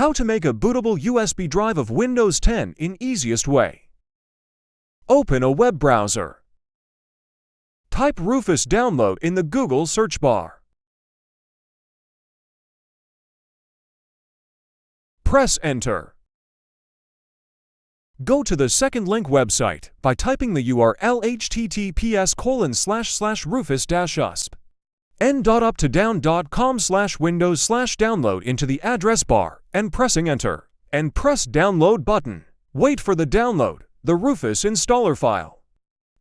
How to make a bootable USB drive of Windows 10 in easiest way. Open a web browser. Type Rufus download in the Google search bar. Press Enter. Go to the second link website by typing the URL https://rufus-usp n.uptodown.com/windows/download into the address bar and pressing Enter, and press Download button. Wait for the download. The Rufus installer file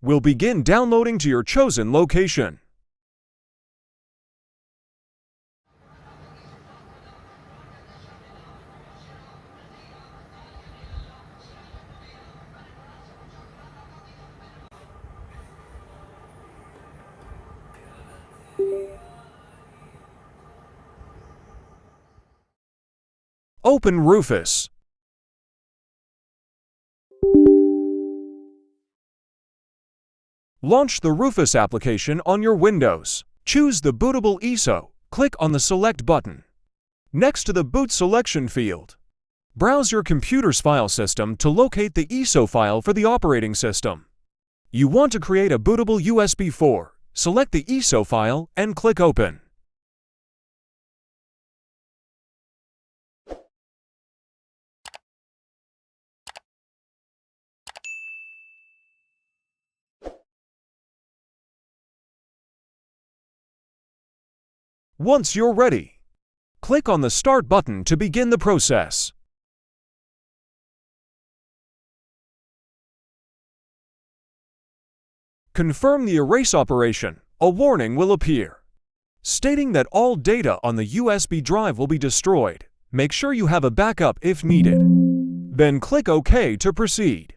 will begin downloading to your chosen location. Open Rufus. Launch the Rufus application on your Windows. Choose the Bootable ISO. Click on the Select button. Next to the Boot selection field, browse your computer's file system to locate the ISO file for the operating system. You want to create a bootable USB 4. Select the ISO file and click Open. Once you're ready, click on the Start button to begin the process. Confirm the erase operation. A warning will appear stating that all data on the USB drive will be destroyed. Make sure you have a backup if needed. Then click OK to proceed.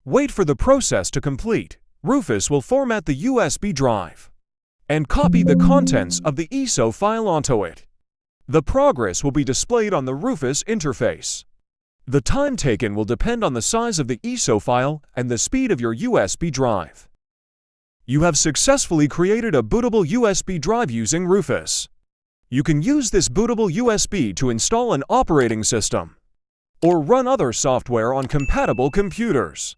Wait for the process to complete. Rufus will format the USB drive and copy the contents of the ISO file onto it. The progress will be displayed on the Rufus interface. The time taken will depend on the size of the ISO file and the speed of your USB drive. You have successfully created a bootable USB drive using Rufus. You can use this bootable USB to install an operating system or run other software on compatible computers.